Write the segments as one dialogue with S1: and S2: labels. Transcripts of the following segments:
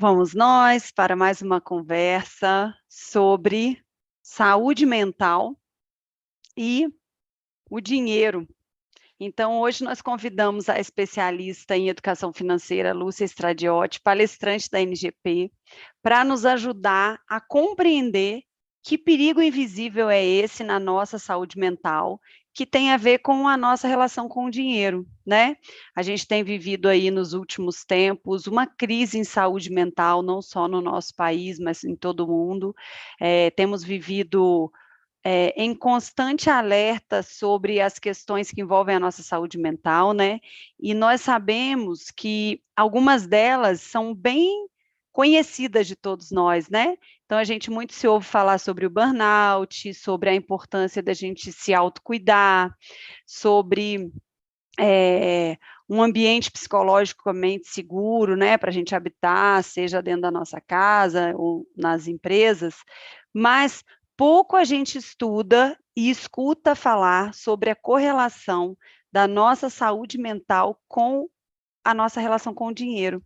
S1: Vamos nós para mais uma conversa sobre saúde mental e o dinheiro. Então, hoje nós convidamos a especialista em educação financeira, Lúcia Stradiotti, palestrante da NGP, para nos ajudar a compreender que perigo invisível é esse na nossa saúde mental, que tem a ver com a nossa relação com o dinheiro, né? A gente tem vivido aí nos últimos tempos uma crise em saúde mental, não só no nosso país, mas em todo o mundo. Temos vivido em constante alerta sobre as questões que envolvem a nossa saúde mental, né? E nós sabemos que algumas delas são bem conhecidas de todos nós, né? Então, a gente muito se ouve falar sobre o burnout, sobre a importância da gente se autocuidar, sobre um ambiente psicologicamente seguro, né, para a gente habitar, seja dentro da nossa casa ou nas empresas, mas pouco a gente estuda e escuta falar sobre a correlação da nossa saúde mental com a nossa relação com o dinheiro.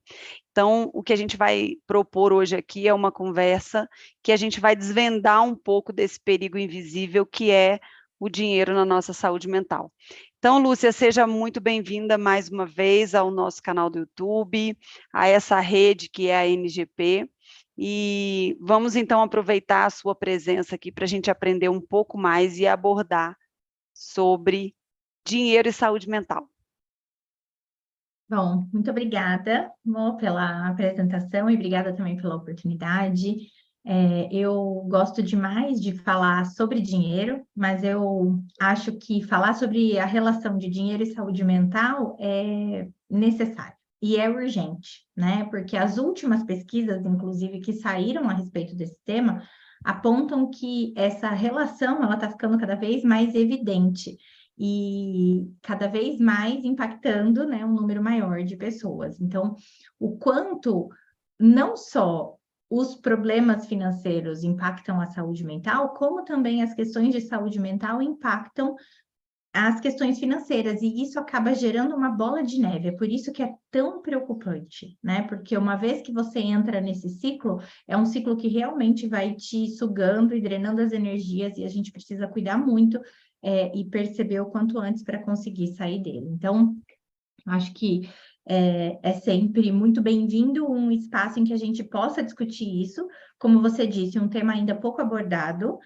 S1: Então, o que a gente vai propor hoje aqui é uma conversa que a gente vai desvendar um pouco desse perigo invisível que é o dinheiro na nossa saúde mental. Então, Lúcia, seja muito bem-vinda mais uma vez ao nosso canal do YouTube, a essa rede que é a NGP, e vamos então aproveitar a sua presença aqui para a gente aprender um pouco mais e abordar sobre dinheiro e saúde mental.
S2: Bom, muito obrigada, Mo, pela apresentação e obrigada também pela oportunidade. Eu gosto demais de falar sobre dinheiro, mas eu acho que falar sobre a relação de dinheiro e saúde mental é necessário e é urgente, né? Porque as últimas pesquisas, inclusive, que saíram a respeito desse tema, apontam que essa relação ela está ficando cada vez mais evidente e cada vez mais impactando, né, um número maior de pessoas. Então, o quanto não só os problemas financeiros impactam a saúde mental, como também as questões de saúde mental impactam as questões financeiras, e isso acaba gerando uma bola de neve. É por isso que é tão preocupante, né? Porque uma vez que você entra nesse ciclo, é um ciclo que realmente vai te sugando e drenando as energias, e a gente precisa cuidar muito e perceber o quanto antes para conseguir sair dele. Então, acho que é sempre muito bem-vindo um espaço em que a gente possa discutir isso. Como você disse, um tema ainda pouco abordado.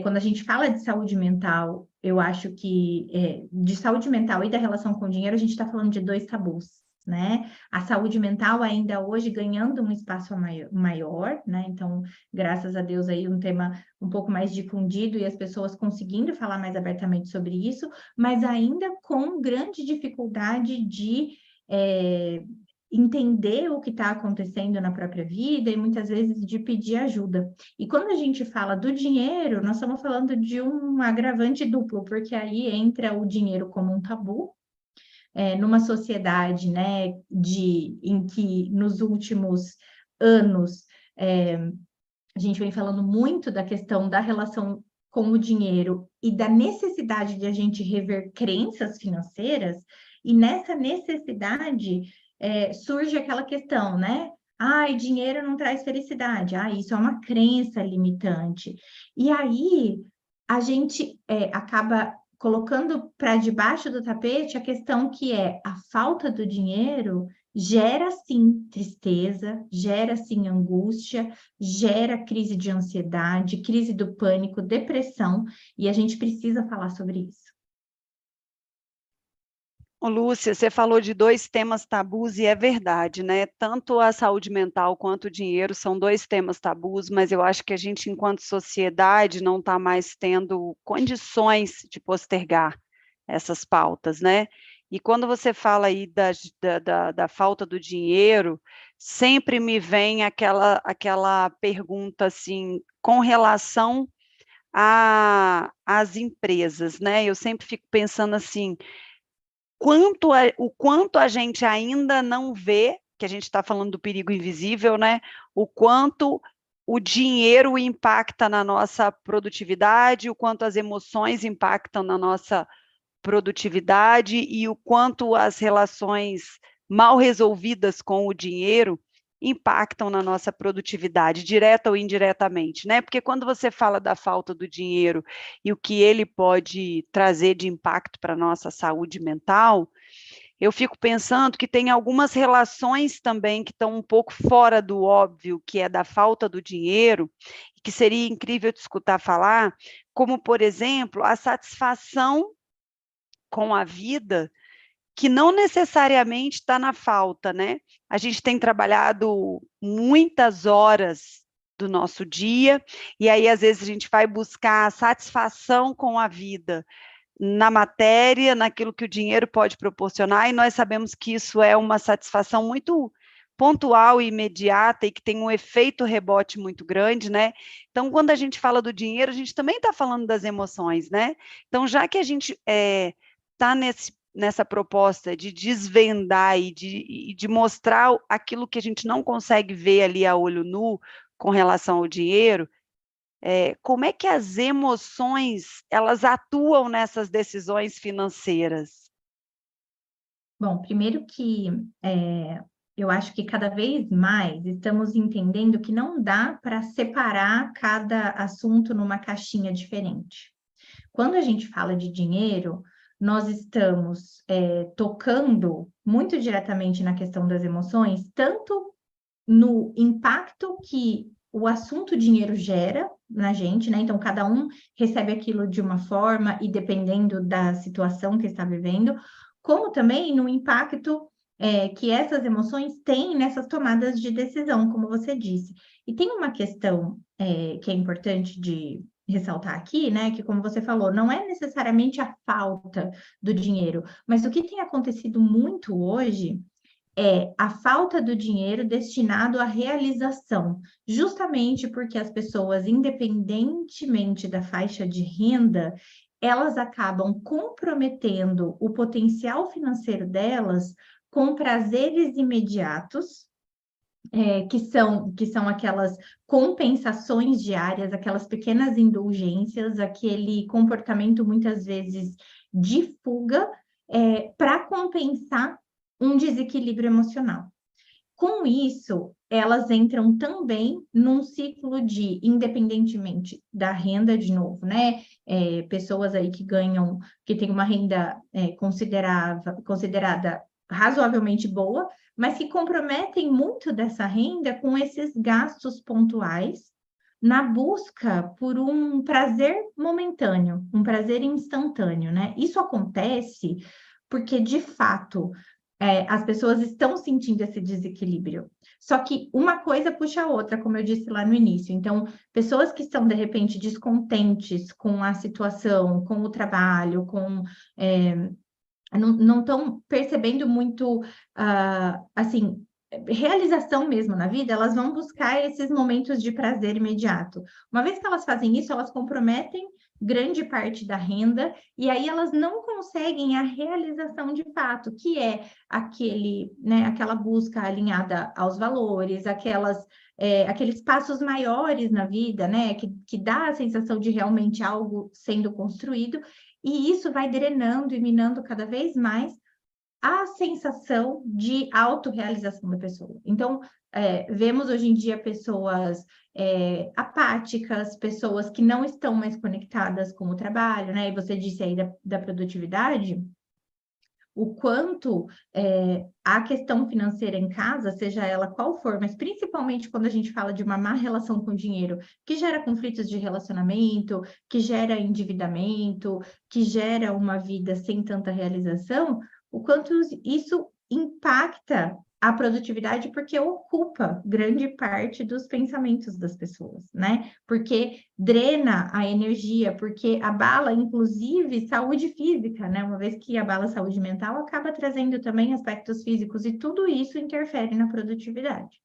S2: Quando a gente fala de saúde mental, eu acho que de saúde mental e da relação com o dinheiro, a gente está falando de dois tabus, né? A saúde mental ainda hoje ganhando um espaço maior, né? Então, graças a Deus aí um tema um pouco mais difundido e as pessoas conseguindo falar mais abertamente sobre isso, mas ainda com grande dificuldade de entender o que está acontecendo na própria vida e muitas vezes de pedir ajuda. E quando a gente fala do dinheiro, nós estamos falando de um agravante duplo, porque aí entra o dinheiro como um tabu, numa sociedade, né, em que nos últimos anos a gente vem falando muito da questão da relação com o dinheiro e da necessidade de a gente rever crenças financeiras, e nessa necessidade surge aquela questão, né? Ai, dinheiro não traz felicidade. Ah, isso é uma crença limitante. E aí a gente acaba colocando para debaixo do tapete a questão que é a falta do dinheiro gera sim tristeza, gera sim angústia, gera crise de ansiedade, crise do pânico, depressão, e a gente precisa falar sobre isso.
S1: Ô, Lúcia, você falou de dois temas tabus e é verdade, né? Tanto a saúde mental quanto o dinheiro são dois temas tabus, mas eu acho que a gente, enquanto sociedade, não está mais tendo condições de postergar essas pautas, né? E quando você fala aí da falta do dinheiro, sempre me vem aquela pergunta assim, com relação às empresas, né? Eu sempre fico pensando assim, o quanto a gente ainda não vê, que a gente está falando do perigo invisível, né? O quanto o dinheiro impacta na nossa produtividade, o quanto as emoções impactam na nossa produtividade e o quanto as relações mal resolvidas com o dinheiro impactam na nossa produtividade, direta ou indiretamente, né? Porque quando você fala da falta do dinheiro e o que ele pode trazer de impacto para a nossa saúde mental, eu fico pensando que tem algumas relações também que estão um pouco fora do óbvio, que é da falta do dinheiro, que seria incrível te escutar falar, como, por exemplo, a satisfação com a vida, que não necessariamente está na falta, né? A gente tem trabalhado muitas horas do nosso dia, e aí às vezes a gente vai buscar a satisfação com a vida na matéria, naquilo que o dinheiro pode proporcionar, e nós sabemos que isso é uma satisfação muito pontual e imediata e que tem um efeito rebote muito grande, né? Então, quando a gente fala do dinheiro, a gente também está falando das emoções, né? Então, já que a gente está nessa proposta de desvendar e de mostrar aquilo que a gente não consegue ver ali a olho nu com relação ao dinheiro, como é que as emoções, elas atuam nessas decisões financeiras?
S2: Bom, primeiro que eu acho que cada vez mais estamos entendendo que não dá para separar cada assunto numa caixinha diferente. Quando a gente fala de dinheiro, nós estamos tocando muito diretamente na questão das emoções, tanto no impacto que o assunto dinheiro gera na gente, né? Então, cada um recebe aquilo de uma forma e dependendo da situação que está vivendo, como também no impacto que essas emoções têm nessas tomadas de decisão, como você disse. E tem uma questão que é importante de ressaltar aqui, né? Que, como você falou, não é necessariamente a falta do dinheiro, mas o que tem acontecido muito hoje é a falta do dinheiro destinado à realização, justamente porque as pessoas, independentemente da faixa de renda, elas acabam comprometendo o potencial financeiro delas com prazeres imediatos, que são aquelas compensações diárias, aquelas pequenas indulgências, aquele comportamento muitas vezes de fuga, para compensar um desequilíbrio emocional. Com isso, elas entram também num ciclo de, independentemente da renda, de novo, né? Pessoas aí que ganham, que têm uma renda considerada razoavelmente boa, mas que comprometem muito dessa renda com esses gastos pontuais na busca por um prazer momentâneo, um prazer instantâneo, né? Isso acontece porque, de fato, as pessoas estão sentindo esse desequilíbrio. Só que uma coisa puxa a outra, como eu disse lá no início. Então, pessoas que estão, de repente, descontentes com a situação, com o trabalho, não estão percebendo muito, assim, realização mesmo na vida, elas vão buscar esses momentos de prazer imediato. Uma vez que elas fazem isso, elas comprometem grande parte da renda, e aí elas não conseguem a realização de fato, que é aquela busca alinhada aos valores, aqueles passos maiores na vida, né, que dá a sensação de realmente algo sendo construído, e isso vai drenando e minando cada vez mais a sensação de autorrealização da pessoa. Então, vemos hoje em dia pessoas apáticas, pessoas que não estão mais conectadas com o trabalho, né? E você disse aí da produtividade, o quanto a questão financeira em casa, seja ela qual for, mas principalmente quando a gente fala de uma má relação com o dinheiro, que gera conflitos de relacionamento, que gera endividamento, que gera uma vida sem tanta realização, o quanto isso impacta a produtividade porque ocupa grande parte dos pensamentos das pessoas, né? Porque drena a energia, porque abala, inclusive, saúde física, né? Uma vez que abala a saúde mental, acaba trazendo também aspectos físicos e tudo isso interfere na produtividade.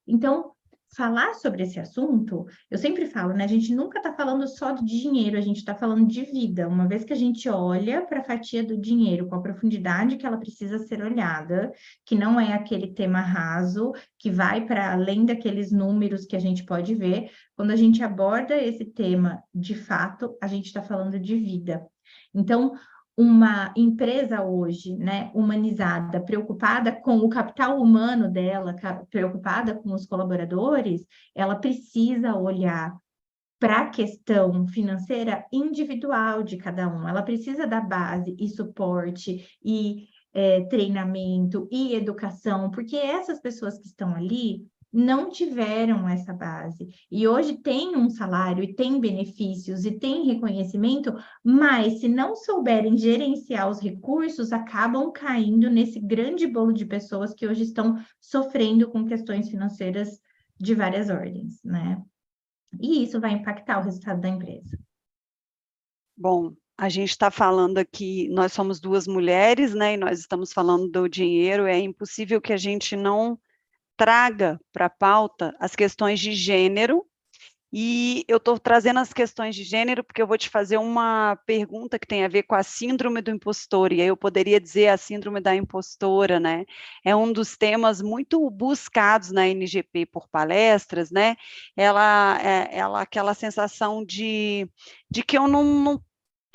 S2: Então, falar sobre esse assunto, eu sempre falo, né? A gente nunca está falando só de dinheiro, a gente está falando de vida. Uma vez que a gente olha para a fatia do dinheiro com a profundidade que ela precisa ser olhada, que não é aquele tema raso, que vai para além daqueles números que a gente pode ver, quando a gente aborda esse tema de fato, a gente está falando de vida. Então, uma empresa hoje, né, humanizada, preocupada com o capital humano dela, preocupada com os colaboradores, ela precisa olhar para a questão financeira individual de cada um. Ela precisa dar base e suporte e treinamento e educação, porque essas pessoas que estão ali não tiveram essa base. E hoje tem um salário, e tem benefícios, e tem reconhecimento, mas se não souberem gerenciar os recursos, acabam caindo nesse grande bolo de pessoas que hoje estão sofrendo com questões financeiras de várias ordens, né? E isso vai impactar o resultado da empresa.
S1: Bom, a gente está falando aqui, nós somos duas mulheres, né, e nós estamos falando do dinheiro, é impossível que a gente não traga para a pauta as questões de gênero, e eu estou trazendo as questões de gênero porque eu vou te fazer uma pergunta que tem a ver com a síndrome do impostor, e aí eu poderia dizer a síndrome da impostora, né? É um dos temas muito buscados na NGP por palestras, né? Ela aquela sensação de que eu não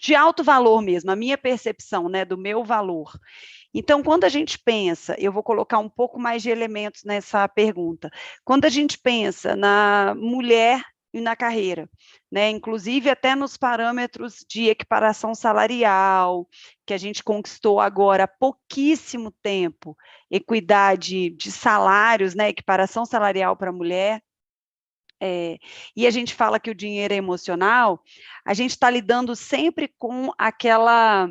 S1: de alto valor mesmo, a minha percepção, né, do meu valor. Então, quando a gente pensa, eu vou colocar um pouco mais de elementos nessa pergunta, quando a gente pensa na mulher e na carreira, né? Inclusive até nos parâmetros de equiparação salarial, que a gente conquistou agora há pouquíssimo tempo, equidade de salários, né? Equiparação salarial para a mulher. E a gente fala que o dinheiro é emocional, a gente está lidando sempre com aquela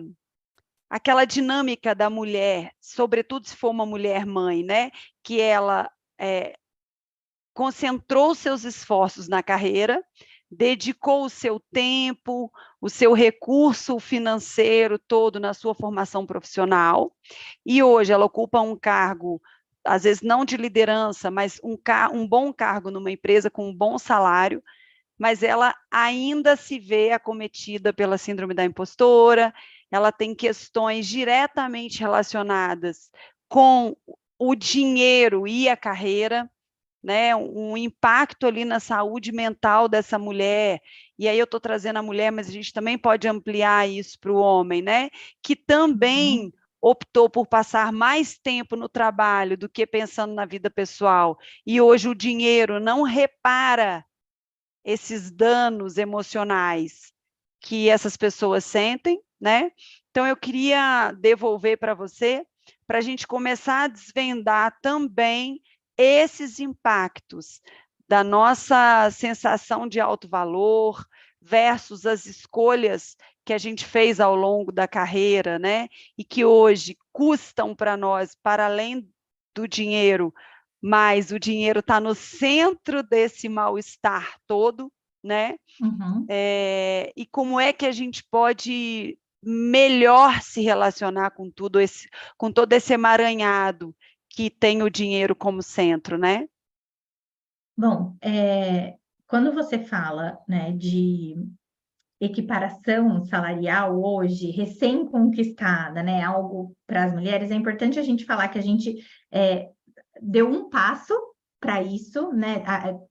S1: dinâmica da mulher, sobretudo se for uma mulher mãe, né? Que ela concentrou seus esforços na carreira, dedicou o seu tempo, o seu recurso financeiro todo na sua formação profissional, e hoje ela ocupa um cargo, às vezes não de liderança, mas um bom cargo numa empresa com um bom salário, mas ela ainda se vê acometida pela síndrome da impostora, ela tem questões diretamente relacionadas com o dinheiro e a carreira, né, um impacto ali na saúde mental dessa mulher, e aí eu estou trazendo a mulher, mas a gente também pode ampliar isso para o homem, né, que também optou por passar mais tempo no trabalho do que pensando na vida pessoal, e hoje o dinheiro não repara esses danos emocionais que essas pessoas sentem, né? Então, eu queria devolver para você, para a gente começar a desvendar também esses impactos da nossa sensação de alto valor versus as escolhas que a gente fez ao longo da carreira, né? E que hoje custam para nós, para além do dinheiro, mas o dinheiro está no centro desse mal-estar todo, né?
S2: Uhum.
S1: E como é que a gente pode melhor se relacionar com com todo esse emaranhado que tem o dinheiro como centro, né?
S2: Bom, quando você fala, né, de equiparação salarial hoje, recém-conquistada, né, algo para as mulheres, é importante a gente falar que a gente deu um passo para isso, né,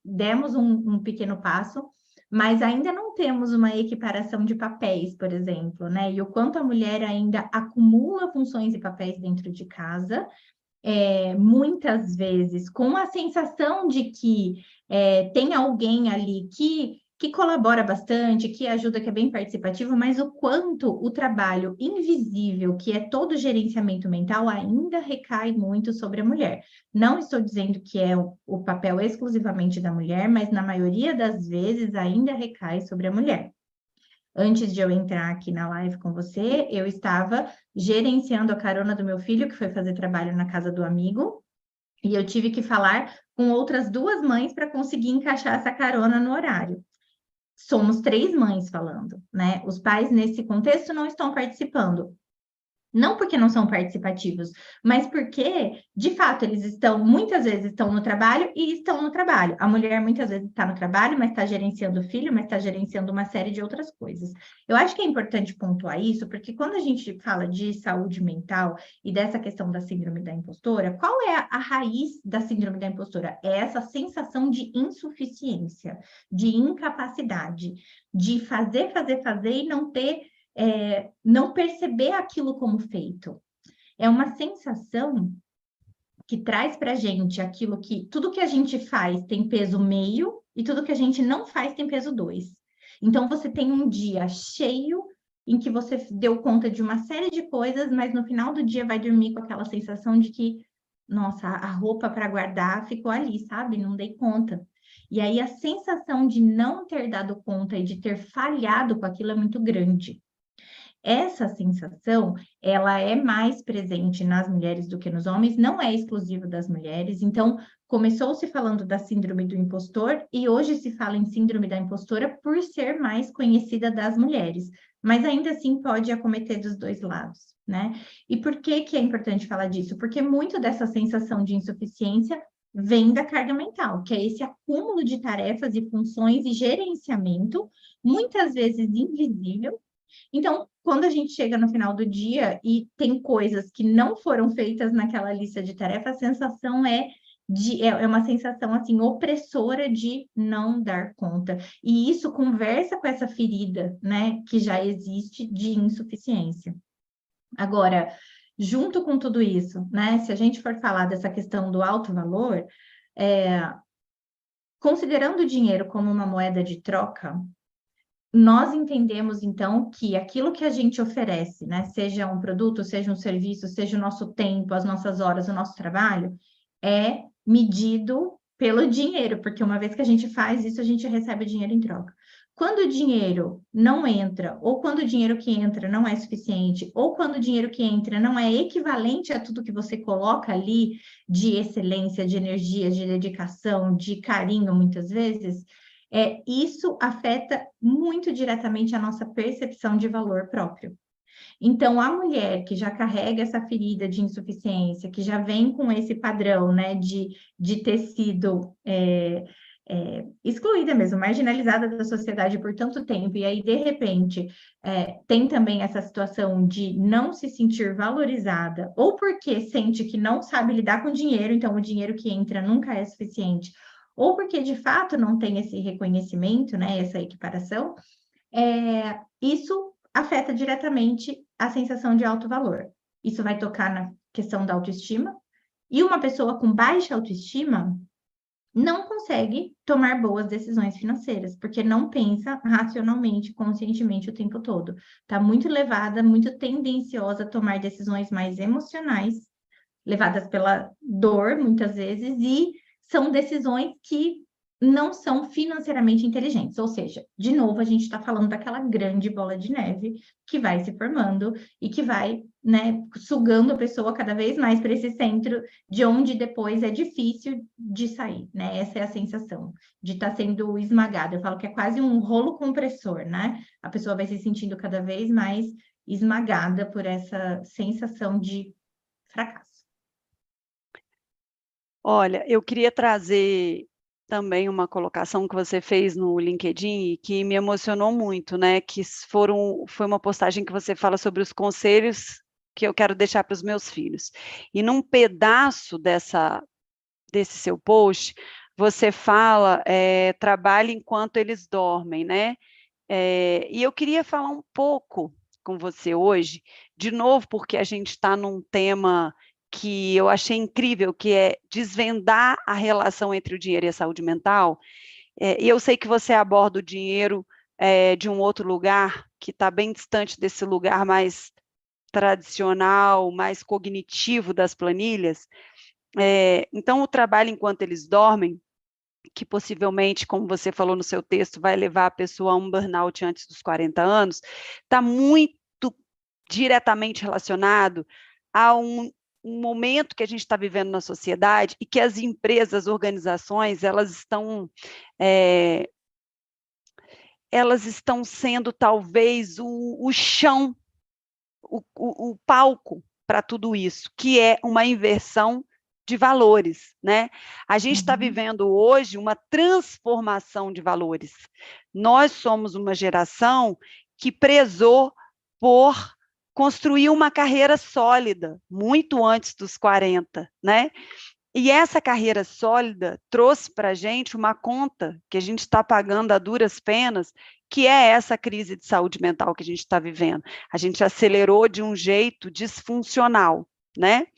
S2: demos um pequeno passo, mas ainda não temos uma equiparação de papéis, por exemplo, né, e o quanto a mulher ainda acumula funções e papéis dentro de casa, muitas vezes com a sensação de que tem alguém ali que colabora bastante, que ajuda, que é bem participativo, mas o quanto o trabalho invisível, que é todo o gerenciamento mental, ainda recai muito sobre a mulher. Não estou dizendo que é o papel exclusivamente da mulher, mas na maioria das vezes ainda recai sobre a mulher. Antes de eu entrar aqui na live com você, eu estava gerenciando a carona do meu filho, que foi fazer trabalho na casa do amigo, e eu tive que falar com outras duas mães para conseguir encaixar essa carona no horário. Somos três mães falando, né? Os pais, nesse contexto, não estão participando. Não porque não são participativos, mas porque, de fato, eles muitas vezes estão no trabalho e estão no trabalho. A mulher muitas vezes está no trabalho, mas está gerenciando o filho, mas está gerenciando uma série de outras coisas. Eu acho que é importante pontuar isso, porque quando a gente fala de saúde mental e dessa questão da síndrome da impostora, qual é a raiz da síndrome da impostora? É essa sensação de insuficiência, de incapacidade, de fazer e não ter não perceber aquilo como feito. É uma sensação que traz para a gente aquilo que tudo que a gente faz tem peso meio e tudo que a gente não faz tem peso 2. Então, você tem um dia cheio em que você deu conta de uma série de coisas, mas no final do dia vai dormir com aquela sensação de que, nossa, a roupa para guardar ficou ali, sabe? Não dei conta. E aí a sensação de não ter dado conta e de ter falhado com aquilo é muito grande. Essa sensação, ela é mais presente nas mulheres do que nos homens, não é exclusivo das mulheres. Então, começou-se falando da síndrome do impostor e hoje se fala em síndrome da impostora por ser mais conhecida das mulheres, mas ainda assim pode acometer dos dois lados, né? E por que que é importante falar disso? Porque muito dessa sensação de insuficiência vem da carga mental, que é esse acúmulo de tarefas e funções e gerenciamento, muitas vezes invisível. Então, quando a gente chega no final do dia e tem coisas que não foram feitas naquela lista de tarefas, a sensação é uma sensação assim opressora de não dar conta. E isso conversa com essa ferida, né, que já existe de insuficiência. Agora, junto com tudo isso, né, se a gente for falar dessa questão do alto valor, considerando o dinheiro como uma moeda de troca, nós entendemos, então, que aquilo que a gente oferece, né, seja um produto, seja um serviço, seja o nosso tempo, as nossas horas, o nosso trabalho, é medido pelo dinheiro, porque uma vez que a gente faz isso, a gente recebe o dinheiro em troca. Quando o dinheiro não entra, ou quando o dinheiro que entra não é suficiente, ou quando o dinheiro que entra não é equivalente a tudo que você coloca ali de excelência, de energia, de dedicação, de carinho, muitas vezes, isso afeta muito diretamente a nossa percepção de valor próprio. Então, a mulher que já carrega essa ferida de insuficiência, que já vem com esse padrão, né, de ter sido excluída mesmo, marginalizada da sociedade por tanto tempo, e aí, de repente, tem também essa situação de não se sentir valorizada, ou porque sente que não sabe lidar com dinheiro, então o dinheiro que entra nunca é suficiente, ou porque de fato não tem esse reconhecimento, né, essa equiparação, isso afeta diretamente a sensação de alto valor. Isso vai tocar na questão da autoestima, e uma pessoa com baixa autoestima não consegue tomar boas decisões financeiras, porque não pensa racionalmente, conscientemente o tempo todo. Está muito levada, muito tendenciosa a tomar decisões mais emocionais, levadas pela dor, muitas vezes, e são decisões que não são financeiramente inteligentes. Ou seja, de novo, a gente está falando daquela grande bola de neve que vai se formando e que vai, né, sugando a pessoa cada vez mais para esse centro, de onde depois é difícil de sair, né? Essa é a sensação de estar sendo esmagada. Eu falo que é quase um rolo compressor, né? A pessoa vai se sentindo cada vez mais esmagada por essa sensação de fracasso.
S1: Olha, eu queria trazer também uma colocação que você fez no LinkedIn e que me emocionou muito, né? Que foi uma postagem que você fala sobre os conselhos que eu quero deixar para os meus filhos. E num pedaço desse seu post, você fala, trabalhe enquanto eles dormem, né? E eu queria falar um pouco com você hoje, de novo, porque a gente está num tema que eu achei incrível, que é desvendar a relação entre o dinheiro e a saúde mental. E eu sei que você aborda o dinheiro de um outro lugar, que está bem distante desse lugar mais tradicional, mais cognitivo das planilhas. Então, o trabalho enquanto eles dormem, que possivelmente, como você falou no seu texto, vai levar a pessoa a um burnout antes dos 40 anos, está muito diretamente relacionado a um momento que a gente está vivendo na sociedade e que as empresas, as organizações, elas estão sendo talvez o chão, o palco para tudo isso, que é uma inversão de valores, né? A gente está vivendo hoje uma transformação de valores. Nós somos uma geração que prezou por construir uma carreira sólida, muito antes dos 40, né? E essa carreira sólida trouxe para a gente uma conta que a gente está pagando a duras penas, que é essa crise de saúde mental que a gente está vivendo. A gente acelerou de um jeito disfuncional, né?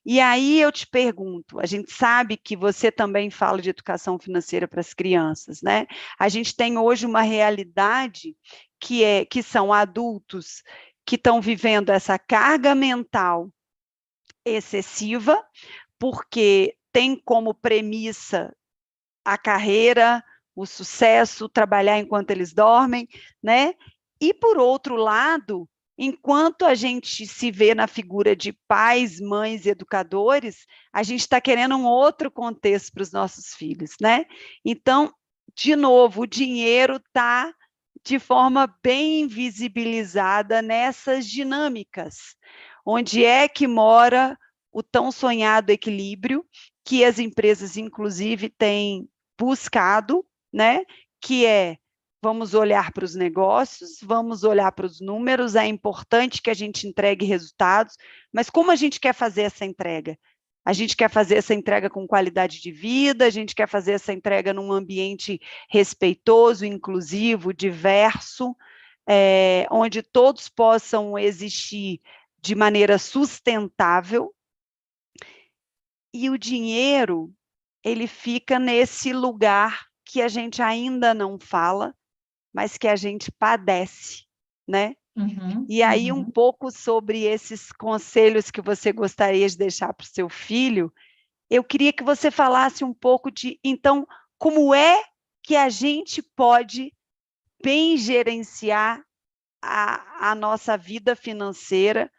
S1: E aí eu te pergunto, a gente sabe que você também fala de educação financeira para as crianças, né? A gente tem hoje uma realidade que são adultos que estão vivendo essa carga mental excessiva, porque tem como premissa a carreira, o sucesso, trabalhar enquanto eles dormem, né? E por outro lado, enquanto a gente se vê na figura de pais, mães e educadores, a gente está querendo um outro contexto para os nossos filhos, né? Então, de novo, o dinheiro está de forma bem invisibilizada nessas dinâmicas. Onde é que mora o tão sonhado equilíbrio que as empresas, inclusive, têm buscado, né? Que é, vamos olhar para os negócios, vamos olhar para os números, é importante que a gente entregue resultados, mas como a gente quer fazer essa entrega? A gente quer fazer essa entrega com qualidade de vida, a gente quer fazer essa entrega num ambiente respeitoso, inclusivo, diverso, onde todos possam existir de maneira sustentável, e o dinheiro, ele fica nesse lugar que a gente ainda não fala, mas que a gente padece, né?
S2: Uhum,
S1: E aí um
S2: uhum.
S1: pouco sobre esses conselhos que você gostaria de deixar para o seu filho, eu queria que você falasse um pouco de, então, como é que a gente pode bem gerenciar a nossa vida financeira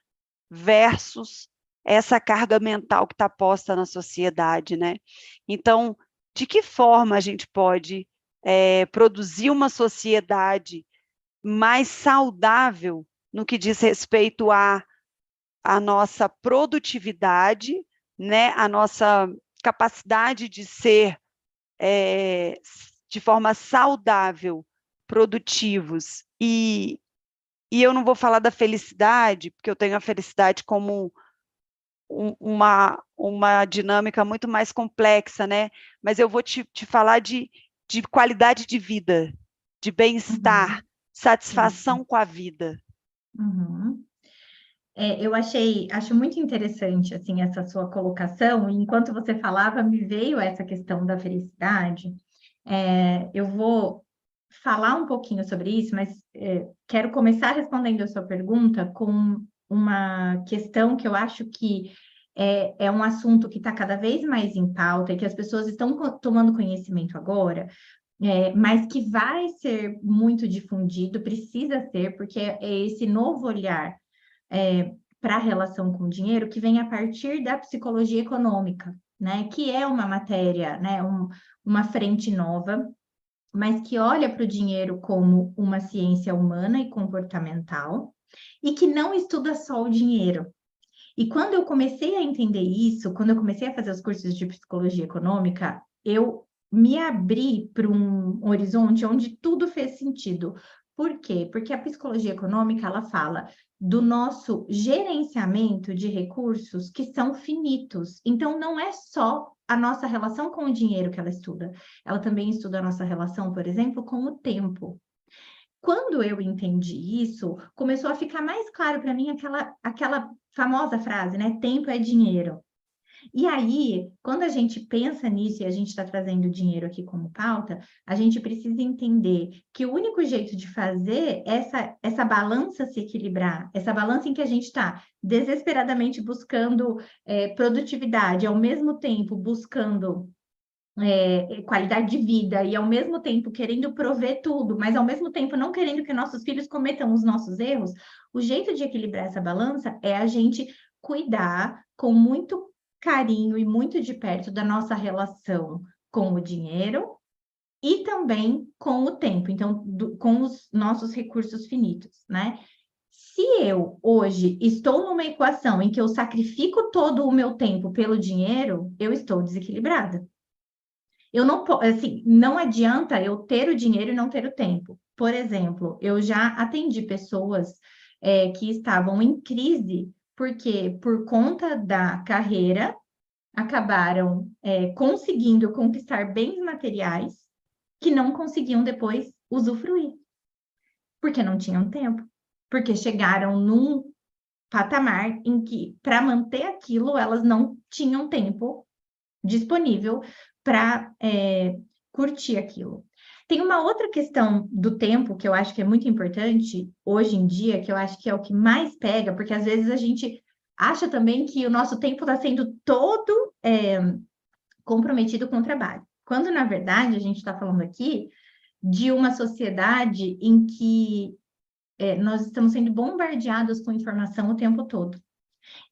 S1: versus essa carga mental que está posta na sociedade, né? Então, de que forma a gente pode produzir uma sociedade mais saudável no que diz respeito à nossa produtividade, né? A nossa capacidade de ser de forma saudável, produtivos, e eu não vou falar da felicidade, porque eu tenho a felicidade como uma dinâmica muito mais complexa, né? Mas eu vou te falar de qualidade de vida, de bem-estar,
S2: Uhum, isso.
S1: satisfação com a vida.
S2: Uhum. Eu acho muito interessante, assim, essa sua colocação, e enquanto você falava, me veio essa questão da felicidade. Eu vou falar um pouquinho sobre isso, mas quero começar respondendo a sua pergunta com uma questão que eu acho que é um assunto que está cada vez mais em pauta e que as pessoas estão tomando conhecimento agora, mas que vai ser muito difundido, precisa ser, porque é esse novo olhar para a relação com o dinheiro que vem a partir da psicologia econômica, né? Que é uma matéria, né? Uma frente nova, mas que olha para o dinheiro como uma ciência humana e comportamental e que não estuda só o dinheiro. E quando eu comecei a entender isso, quando eu comecei a fazer os cursos de psicologia econômica, eu me abri para um horizonte onde tudo fez sentido. Por quê? Porque a psicologia econômica, ela fala do nosso gerenciamento de recursos que são finitos. Então, não é só a nossa relação com o dinheiro que ela estuda. Ela também estuda a nossa relação, por exemplo, com o tempo. Quando eu entendi isso, começou a ficar mais claro para mim aquela famosa frase, né? Tempo é dinheiro. E aí, quando a gente pensa nisso e a gente está trazendo dinheiro aqui como pauta, a gente precisa entender que o único jeito de fazer essa balança se equilibrar, essa balança em que a gente está desesperadamente buscando produtividade, ao mesmo tempo buscando qualidade de vida e ao mesmo tempo querendo prover tudo, mas ao mesmo tempo não querendo que nossos filhos cometam os nossos erros, o jeito de equilibrar essa balança é a gente cuidar com muito carinho e muito de perto da nossa relação com o dinheiro e também com o tempo, então, com os nossos recursos finitos, né? Se eu hoje estou numa equação em que eu sacrifico todo o meu tempo pelo dinheiro, eu estou desequilibrada. Eu não, assim, não adianta eu ter o dinheiro e não ter o tempo. Por exemplo, eu já atendi pessoas que estavam em crise, porque por conta da carreira, acabaram conseguindo conquistar bens materiais que não conseguiam depois usufruir, porque não tinham tempo, porque chegaram num patamar em que, para manter aquilo, elas não tinham tempo disponível para curtir aquilo. Tem uma outra questão do tempo que eu acho que é muito importante hoje em dia, que eu acho que é o que mais pega, porque às vezes a gente acha também que o nosso tempo está sendo todo comprometido com o trabalho. Quando, na verdade, a gente está falando aqui de uma sociedade em que nós estamos sendo bombardeados com informação o tempo todo.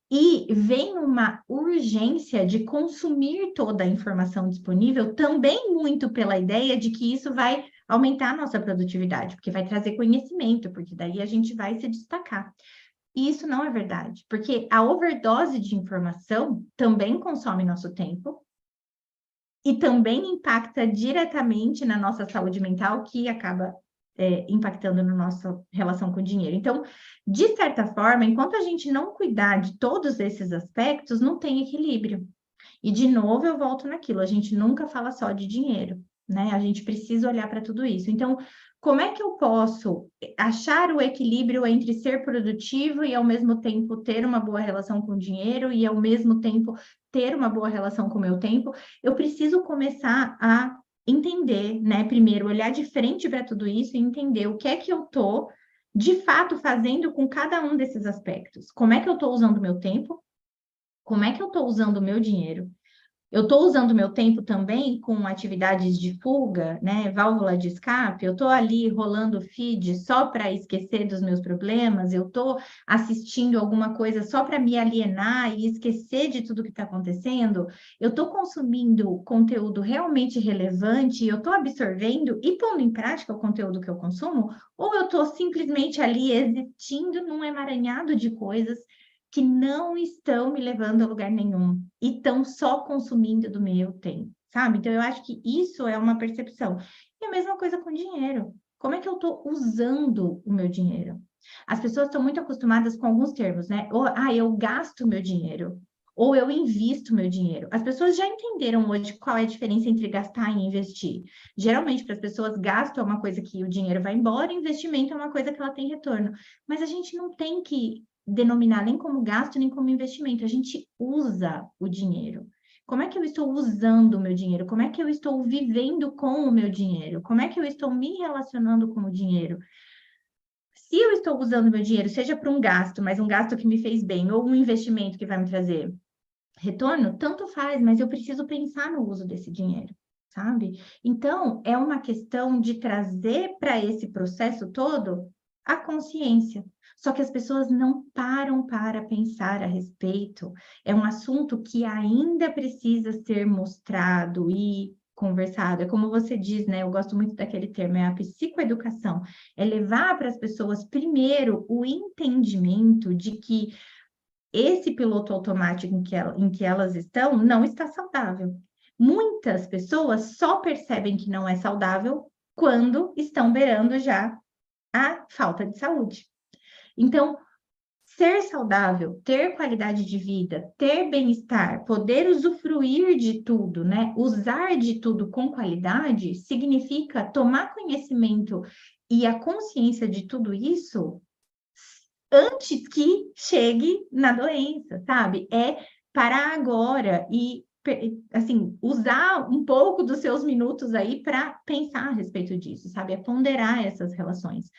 S2: E vem uma urgência de consumir toda a informação disponível, também muito pela ideia de que isso vai aumentar a nossa produtividade, porque vai trazer conhecimento, porque daí a gente vai se destacar. E isso não é verdade, porque a overdose de informação também consome nosso tempo e também impacta diretamente na nossa saúde mental, que acaba impactando na nossa relação com o dinheiro. Então, de certa forma, enquanto a gente não cuidar de todos esses aspectos, não tem equilíbrio. E, de novo, eu volto naquilo, a gente nunca fala só de dinheiro, né? A gente precisa olhar para tudo isso. Então, como é que eu posso achar o equilíbrio entre ser produtivo e, ao mesmo tempo, ter uma boa relação com o dinheiro e, ao mesmo tempo, ter uma boa relação com o meu tempo? Eu preciso começar a entender, né? Primeiro, olhar de frente para tudo isso e entender o que é que eu estou, de fato, fazendo com cada um desses aspectos. Como é que eu estou usando o meu tempo? Como é que eu estou usando o meu dinheiro? Eu estou usando meu tempo também com atividades de fuga, né? Válvula de escape. Eu estou ali rolando feed só para esquecer dos meus problemas. Eu estou assistindo alguma coisa só para me alienar e esquecer de tudo que está acontecendo. Eu estou consumindo conteúdo realmente relevante. Eu estou absorvendo e pondo em prática o conteúdo que eu consumo. Ou eu estou simplesmente ali existindo num emaranhado de coisas que não estão me levando a lugar nenhum e estão só consumindo do meu tempo, sabe? Então, eu acho que isso é uma percepção. E a mesma coisa com dinheiro. Como é que eu estou usando o meu dinheiro? As pessoas estão muito acostumadas com alguns termos, né? Ou, eu gasto meu dinheiro, ou eu invisto meu dinheiro. As pessoas já entenderam hoje qual é a diferença entre gastar e investir. Geralmente, para as pessoas, gasto é uma coisa que o dinheiro vai embora, investimento é uma coisa que ela tem retorno. Mas a gente não tem que denominar nem como gasto, nem como investimento. A gente usa o dinheiro. Como é que eu estou usando o meu dinheiro? Como é que eu estou vivendo com o meu dinheiro? Como é que eu estou me relacionando com o dinheiro? Se eu estou usando o meu dinheiro, seja para um gasto, mas um gasto que me fez bem, ou um investimento que vai me trazer retorno, tanto faz, mas eu preciso pensar no uso desse dinheiro, sabe? Então, é uma questão de trazer para esse processo todo a consciência. Só que as pessoas não param para pensar a respeito. É um assunto que ainda precisa ser mostrado e conversado. É como você diz, né? Eu gosto muito daquele termo, é a psicoeducação. É levar para as pessoas, primeiro, o entendimento de que esse piloto automático em que elas estão não está saudável. Muitas pessoas só percebem que não é saudável quando estão beirando já a falta de saúde. Então, ser saudável, ter qualidade de vida, ter bem-estar, poder usufruir de tudo, né? Usar de tudo com qualidade significa tomar conhecimento e a consciência de tudo isso antes que chegue na doença, sabe? É parar agora e, assim, usar um pouco dos seus minutos aí para pensar a respeito disso, sabe? É ponderar essas relações.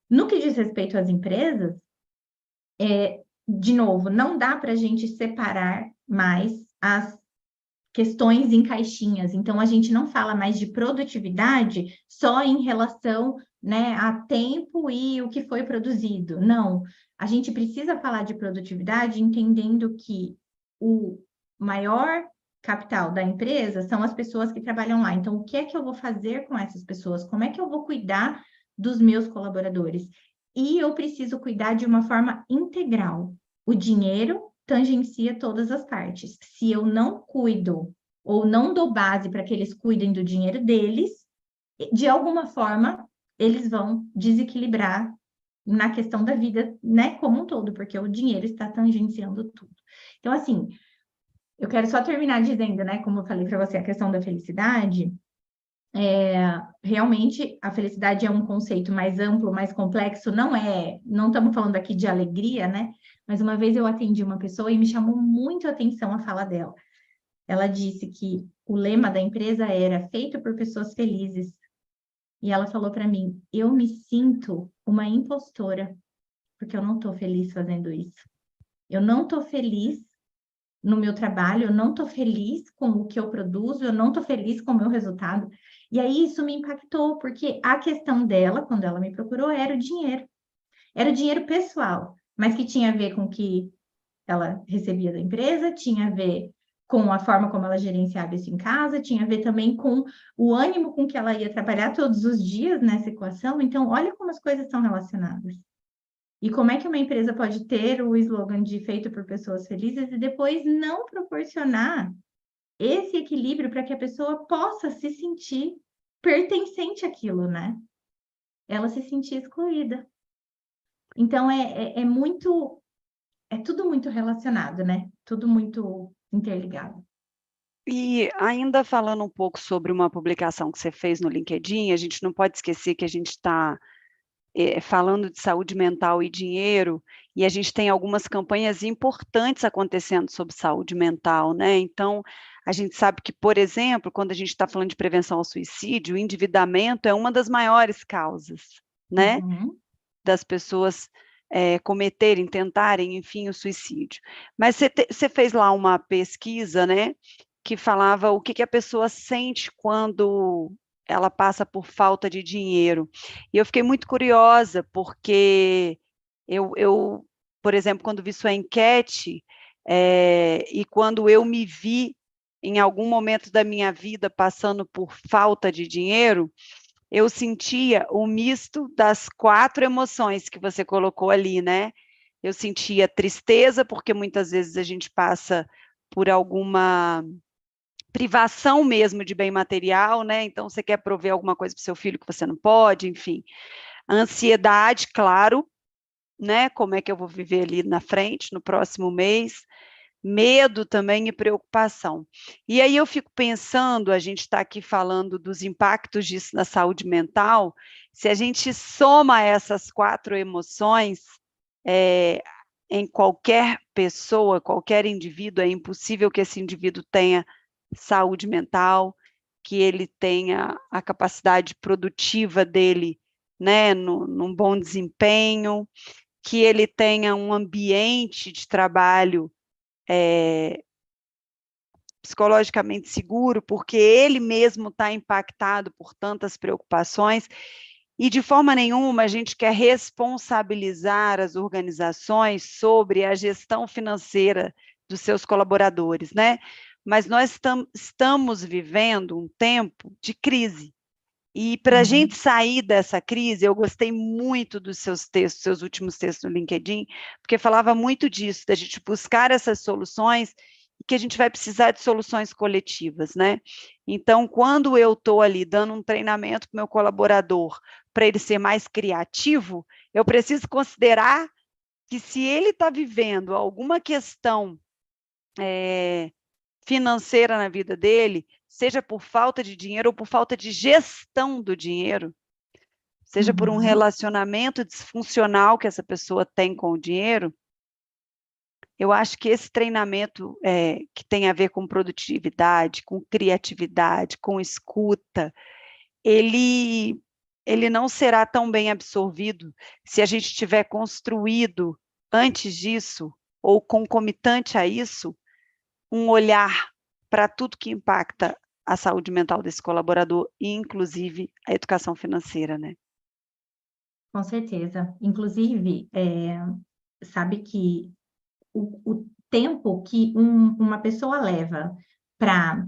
S2: No que diz respeito às empresas, de novo, não dá para a gente separar mais as questões em caixinhas. Então, a gente não fala mais de produtividade só em relação, né, a tempo e o que foi produzido. Não, a gente precisa falar de produtividade entendendo que o maior capital da empresa são as pessoas que trabalham lá. Então, o que é que eu vou fazer com essas pessoas? Como é que eu vou cuidar dos meus colaboradores? E eu preciso cuidar de uma forma integral. O dinheiro tangencia todas as partes. Se eu não cuido ou não dou base para que eles cuidem do dinheiro deles, de alguma forma eles vão desequilibrar na questão da vida, né, como um todo, porque o dinheiro está tangenciando tudo. Então, assim, Eu quero só terminar dizendo, né, como eu falei para você, a questão da felicidade. Realmente a felicidade é um conceito mais amplo, mais complexo, não estamos falando aqui de alegria, né? Mas uma vez eu atendi uma pessoa e me chamou muito a atenção a fala dela. Ela disse que o lema da empresa era feito por pessoas felizes. E ela falou para mim, eu me sinto uma impostora, porque eu não estou feliz fazendo isso. Eu não estou feliz no meu trabalho, eu não estou feliz com o que eu produzo, eu não estou feliz com o meu resultado. E aí isso me impactou, porque a questão dela, quando ela me procurou, era o dinheiro. Era o dinheiro pessoal, mas que tinha a ver com o que ela recebia da empresa, tinha a ver com a forma como ela gerenciava isso em casa, tinha a ver também com o ânimo com que ela ia trabalhar todos os dias nessa equação. Então, olha como as coisas são relacionadas. E como é que uma empresa pode ter o slogan de feito por pessoas felizes e depois não proporcionar esse equilíbrio para que a pessoa possa se sentir pertencente àquilo, né? Ela se sentir excluída. Então, é tudo muito relacionado, né? Tudo muito interligado.
S1: E ainda falando um pouco sobre uma publicação que você fez no LinkedIn, a gente não pode esquecer que a gente está falando de saúde mental e dinheiro, e a gente tem algumas campanhas importantes acontecendo sobre saúde mental, né? Então, a gente sabe que, por exemplo, quando a gente está falando de prevenção ao suicídio, o endividamento é uma das maiores causas, né?
S2: Uhum.
S1: Das pessoas cometerem, tentarem, enfim, o suicídio. Mas você fez lá uma pesquisa, né? Que falava o que a pessoa sente quando ela passa por falta de dinheiro. E eu fiquei muito curiosa, porque por exemplo, quando vi sua enquete, e quando eu me vi em algum momento da minha vida passando por falta de dinheiro, eu sentia o misto das 4 emoções que você colocou ali, né? Eu sentia tristeza, porque muitas vezes a gente passa por alguma privação mesmo de bem material, né? Então você quer prover alguma coisa para o seu filho que você não pode, enfim. Ansiedade, claro, né? Como é que eu vou viver ali na frente, no próximo mês? Medo também e preocupação. E aí eu fico pensando, a gente está aqui falando dos impactos disso na saúde mental, se a gente soma essas 4 emoções, em qualquer pessoa, qualquer indivíduo, é impossível que esse indivíduo tenha saúde mental, que ele tenha a capacidade produtiva dele, né, num bom desempenho, que ele tenha um ambiente de trabalho psicologicamente seguro, porque ele mesmo está impactado por tantas preocupações, e de forma nenhuma a gente quer responsabilizar as organizações sobre a gestão financeira dos seus colaboradores, né? Mas nós estamos vivendo um tempo de crise. E para a gente sair dessa crise, eu gostei muito dos seus textos, seus últimos textos no LinkedIn, porque falava muito disso, da gente buscar essas soluções e que a gente vai precisar de soluções coletivas, né? Então, quando eu estou ali dando um treinamento para o meu colaborador para ele ser mais criativo, eu preciso considerar que se ele está vivendo alguma questão financeira na vida dele, seja por falta de dinheiro ou por falta de gestão do dinheiro, seja por um relacionamento disfuncional que essa pessoa tem com o dinheiro, eu acho que esse treinamento que tem a ver com produtividade, com criatividade, com escuta, ele não será tão bem absorvido se a gente tiver construído antes disso, ou concomitante a isso, um olhar para tudo que impacta a saúde mental desse colaborador, e inclusive a educação financeira, né?
S2: Com certeza. Inclusive, sabe que o tempo que uma pessoa leva para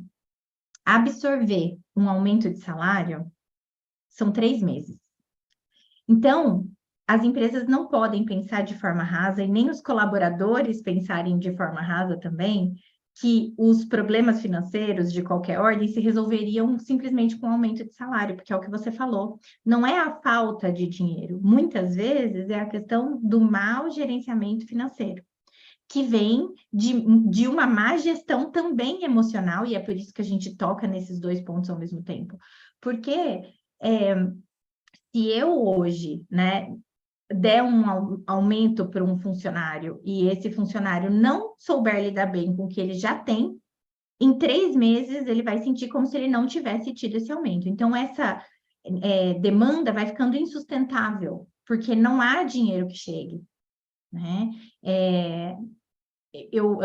S2: absorver um aumento de salário são 3 meses. Então, as empresas não podem pensar de forma rasa, e nem os colaboradores pensarem de forma rasa também, que os problemas financeiros de qualquer ordem se resolveriam simplesmente com aumento de salário, porque é o que você falou. Não é a falta de dinheiro, muitas vezes é a questão do mau gerenciamento financeiro. que vem de uma má gestão também emocional, e é por isso que a gente toca nesses dois pontos ao mesmo tempo. Porque se eu hoje, né, der um aumento para um funcionário e esse funcionário não souber lidar bem com o que ele já tem, em 3 meses ele vai sentir como se ele não tivesse tido esse aumento. Então, essa demanda vai ficando insustentável, porque não há dinheiro que chegue, né? É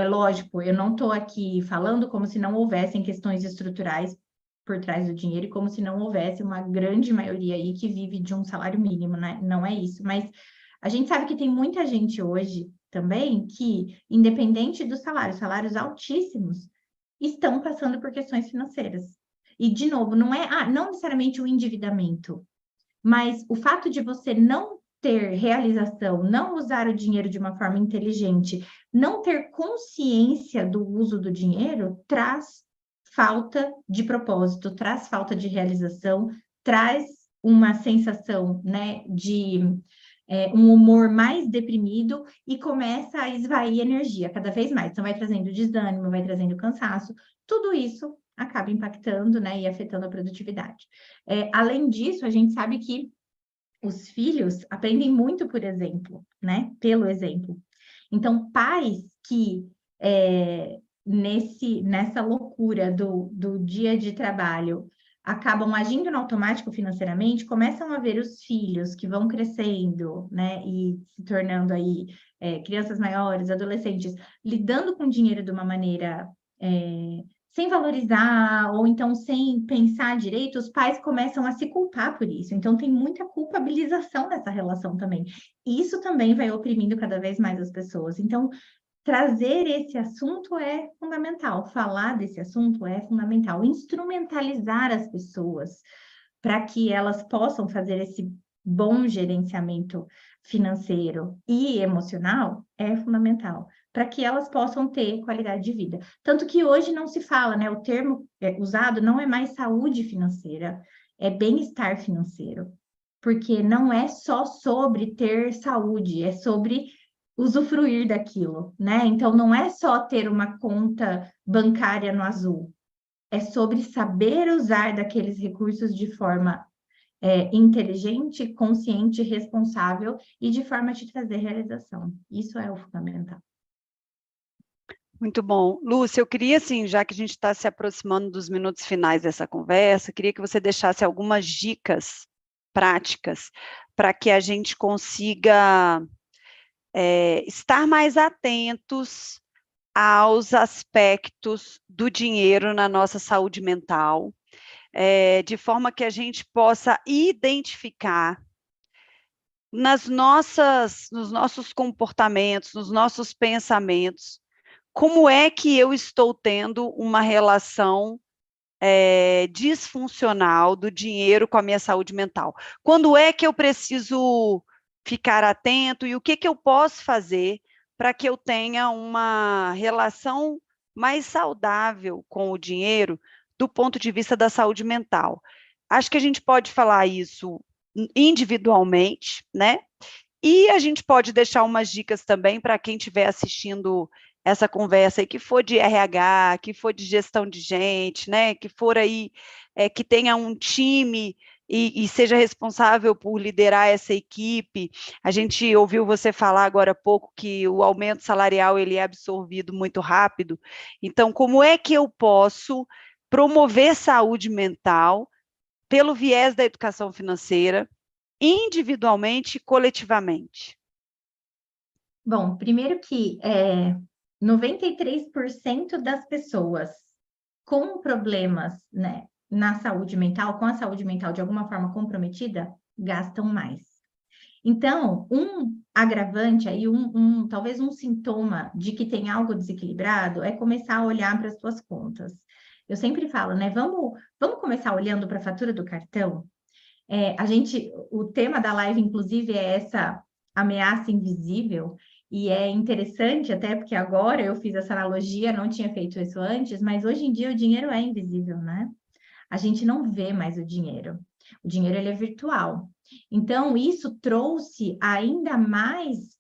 S2: lógico, eu não estou aqui falando como se não houvessem questões estruturais por trás do dinheiro e como se não houvesse uma grande maioria aí que vive de um salário mínimo, né? Não é isso, mas a gente sabe que tem muita gente hoje também que, independente do salário, salários altíssimos, estão passando por questões financeiras. E, de novo, não necessariamente o endividamento, mas o fato de você não ter realização, não usar o dinheiro de uma forma inteligente, não ter consciência do uso do dinheiro, traz falta de propósito, traz falta de realização, traz uma sensação, né, de um humor mais deprimido e começa a esvair energia cada vez mais. Então, vai trazendo desânimo, vai trazendo cansaço, tudo isso acaba impactando, né, e afetando a produtividade. Além disso, a gente sabe que os filhos aprendem muito por exemplo, né? Pelo exemplo. Então, pais que nessa loucura do dia de trabalho acabam agindo no automático financeiramente, começam a ver os filhos que vão crescendo, né? E se tornando aí crianças maiores, adolescentes, lidando com o dinheiro de uma maneira sem valorizar, ou então sem pensar direito, os pais começam a se culpar por isso. Então, tem muita culpabilização nessa relação também. E isso também vai oprimindo cada vez mais as pessoas. Então, trazer esse assunto é fundamental, falar desse assunto é fundamental, instrumentalizar as pessoas para que elas possam fazer esse bom gerenciamento financeiro e emocional é fundamental, para que elas possam ter qualidade de vida. Tanto que hoje não se fala, né? O termo usado não é mais saúde financeira, é bem-estar financeiro, porque não é só sobre ter saúde, é sobre usufruir daquilo, né? Então, não é só ter uma conta bancária no azul, é sobre saber usar daqueles recursos de forma inteligente, consciente, responsável e de forma a te trazer realização. Isso é o fundamental.
S1: Muito bom. Lúcia, eu queria, assim, já que a gente está se aproximando dos minutos finais dessa conversa, queria que você deixasse algumas dicas práticas para que a gente consiga estar mais atentos aos aspectos do dinheiro na nossa saúde mental, de forma que a gente possa identificar nos nossos comportamentos, nos nossos pensamentos, como é que eu estou tendo uma relação disfuncional do dinheiro com a minha saúde mental? Quando é que eu preciso ficar atento e o que eu posso fazer para que eu tenha uma relação mais saudável com o dinheiro do ponto de vista da saúde mental? Acho que a gente pode falar isso individualmente, né? E a gente pode deixar umas dicas também para quem estiver assistindo essa conversa aí, que for de RH, que for de gestão de gente, né? Que for aí, que tenha um time e seja responsável por liderar essa equipe. A gente ouviu você falar agora há pouco que o aumento salarial ele é absorvido muito rápido. Então, como é que eu posso promover saúde mental pelo viés da educação financeira, individualmente e coletivamente?
S2: Bom, primeiro que 93% das pessoas com problemas, né, na saúde mental, com a saúde mental de alguma forma comprometida, gastam mais. Então, um agravante aí, talvez um sintoma de que tem algo desequilibrado é começar a olhar para as suas contas. Eu sempre falo, né? Vamos começar olhando para a fatura do cartão. O tema da live, inclusive, é essa ameaça invisível, e é interessante até porque agora eu fiz essa analogia, não tinha feito isso antes, mas hoje em dia o dinheiro é invisível, né? A gente não vê mais o dinheiro. O dinheiro ele é virtual. Então, isso trouxe ainda mais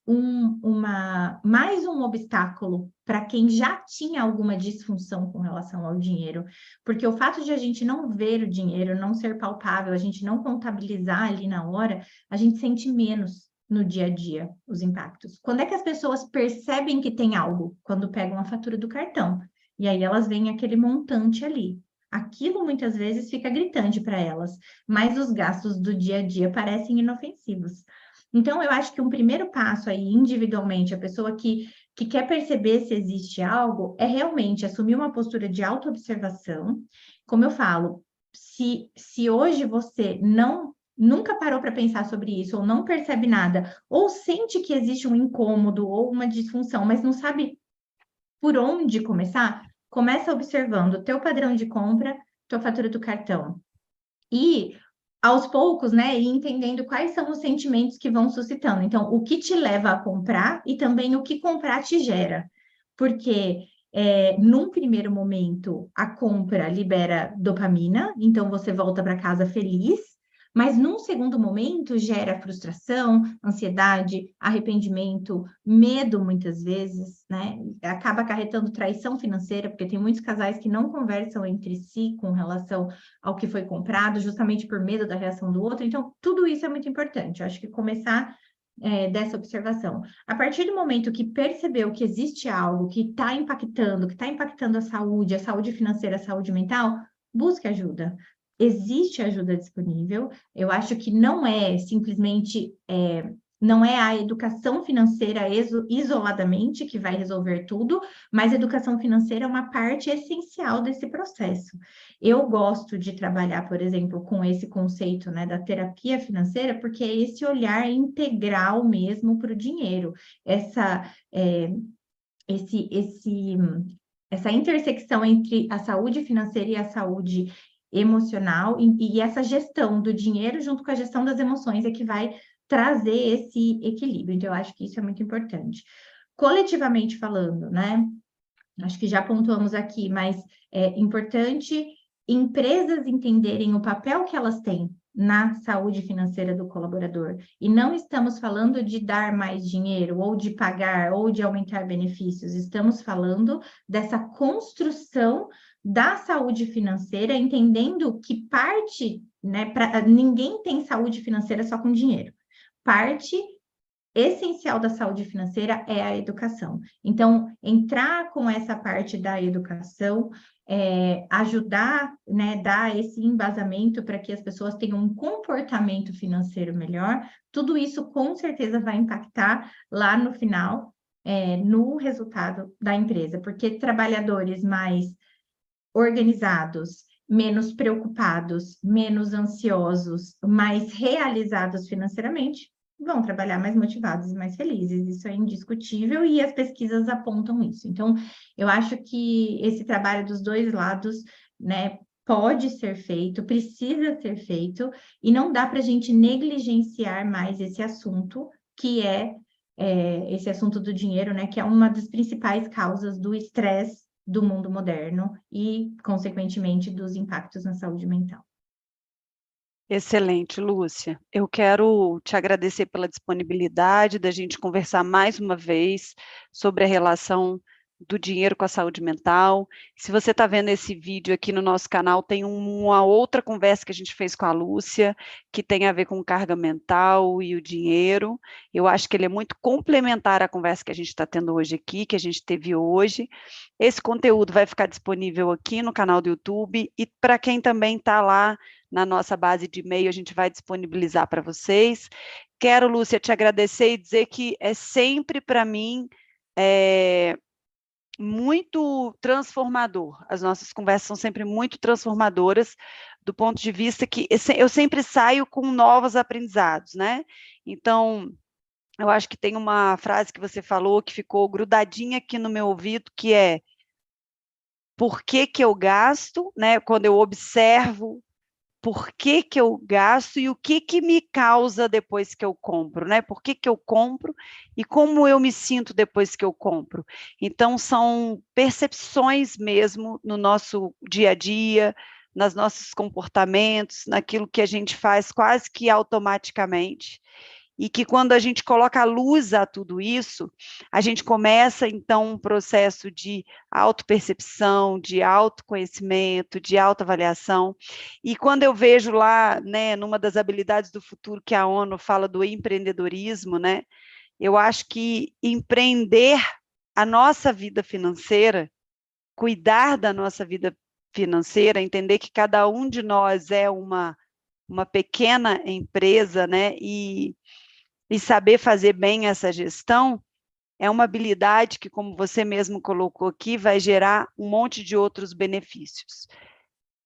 S2: mais um obstáculo para quem já tinha alguma disfunção com relação ao dinheiro, porque o fato de a gente não ver o dinheiro, não ser palpável, a gente não contabilizar ali na hora, a gente sente menos no dia a dia os impactos. Quando é que as pessoas percebem que tem algo? Quando pegam a fatura do cartão. E aí elas veem aquele montante ali. Aquilo muitas vezes fica gritante para elas, mas os gastos do dia a dia parecem inofensivos. Então, eu acho que um primeiro passo aí, individualmente, a pessoa que quer perceber se existe algo, é realmente assumir uma postura de autoobservação. Como eu falo, se hoje você nunca parou para pensar sobre isso, ou não percebe nada, ou sente que existe um incômodo ou uma disfunção, mas não sabe por onde começar, começa observando o teu padrão de compra, tua fatura do cartão. E aos poucos, né, ir entendendo quais são os sentimentos que vão suscitando. Então, o que te leva a comprar e também o que comprar te gera. Porque num primeiro momento, a compra libera dopamina, então você volta para casa feliz, mas num segundo momento gera frustração, ansiedade, arrependimento, medo muitas vezes, né? Acaba acarretando traição financeira, porque tem muitos casais que não conversam entre si com relação ao que foi comprado, justamente por medo da reação do outro. Então, tudo isso é muito importante. Eu acho que começar dessa observação. A partir do momento que percebeu que existe algo que está impactando a saúde financeira, a saúde mental, busque ajuda. Existe ajuda disponível. Eu acho que não é simplesmente não é a educação financeira isoladamente que vai resolver tudo, mas a educação financeira é uma parte essencial desse processo. Eu gosto de trabalhar, por exemplo, com esse conceito, né, da terapia financeira, porque é esse olhar integral mesmo para o dinheiro, essa intersecção entre a saúde financeira e a saúde emocional, e essa gestão do dinheiro junto com a gestão das emoções é que vai trazer esse equilíbrio. Então, eu acho que isso é muito importante. Coletivamente falando, né? Acho que já pontuamos aqui, mas é importante empresas entenderem o papel que elas têm na saúde financeira do colaborador. E não estamos falando de dar mais dinheiro, ou de pagar, ou de aumentar benefícios. Estamos falando dessa construção da saúde financeira, entendendo que parte, né, ninguém tem saúde financeira só com dinheiro. Parte essencial da saúde financeira é a educação. Então, entrar com essa parte da educação, ajudar, né, dar esse embasamento para que as pessoas tenham um comportamento financeiro melhor, tudo isso com certeza vai impactar lá no final, no resultado da empresa, porque trabalhadores mais organizados, menos preocupados, menos ansiosos, mais realizados financeiramente, vão trabalhar mais motivados e mais felizes. Isso é indiscutível e as pesquisas apontam isso. Então, eu acho que esse trabalho dos dois lados, né, pode ser feito, precisa ser feito, e não dá para a gente negligenciar mais esse assunto, que é esse assunto do dinheiro, né, que é uma das principais causas do estresse do mundo moderno e, consequentemente, dos impactos na saúde mental.
S1: Excelente, Lúcia. Eu quero te agradecer pela disponibilidade da gente conversar mais uma vez sobre a relação do dinheiro com a saúde mental. Se você está vendo esse vídeo aqui no nosso canal, tem uma outra conversa que a gente fez com a Lúcia, que tem a ver com carga mental e o dinheiro. Eu acho que ele é muito complementar à conversa que a gente está tendo hoje aqui, que a gente teve hoje. Esse conteúdo vai ficar disponível aqui no canal do YouTube, e para quem também está lá na nossa base de e-mail, a gente vai disponibilizar para vocês. Quero, Lúcia, te agradecer e dizer que é sempre, para mim, muito transformador. As nossas conversas são sempre muito transformadoras, do ponto de vista que eu sempre saio com novos aprendizados, né? Então, eu acho que tem uma frase que você falou que ficou grudadinha aqui no meu ouvido, que é: por que que eu gasto, né? Quando eu observo por que que eu gasto e o que que me causa depois que eu compro, né? Por que que eu compro e como eu me sinto depois que eu compro. Então, são percepções mesmo no nosso dia a dia, nos nossos comportamentos, naquilo que a gente faz quase que automaticamente, e que quando a gente coloca a luz a tudo isso, a gente começa, então, um processo de autopercepção, de autoconhecimento, de autoavaliação, e quando eu vejo lá, né, numa das habilidades do futuro que a ONU fala do empreendedorismo, né, eu acho que empreender a nossa vida financeira, cuidar da nossa vida financeira, entender que cada um de nós é uma pequena empresa, né, e saber fazer bem essa gestão, é uma habilidade que, como você mesmo colocou aqui, vai gerar um monte de outros benefícios.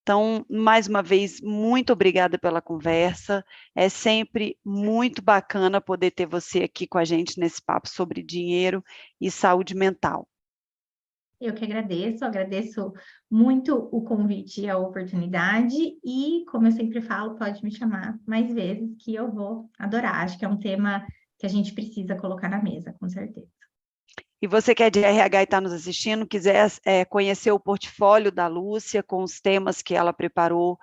S1: Então, mais uma vez, muito obrigada pela conversa. É sempre muito bacana poder ter você aqui com a gente nesse papo sobre dinheiro e saúde mental.
S2: Eu que agradeço muito o convite e a oportunidade, e, como eu sempre falo, pode me chamar mais vezes que eu vou adorar. Acho que é um tema que a gente precisa colocar na mesa, com certeza.
S1: E você que é de RH e está nos assistindo, quiser conhecer o portfólio da Lúcia com os temas que ela preparou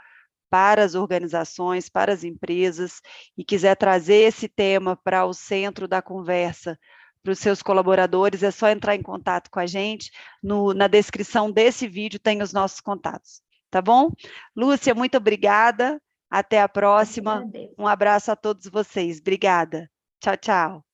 S1: para as organizações, para as empresas, e quiser trazer esse tema para o centro da conversa para os seus colaboradores, é só entrar em contato com a gente. Na descrição desse vídeo tem os nossos contatos, tá bom? Lúcia, muito obrigada, até a próxima, um abraço a todos vocês, obrigada, tchau, tchau.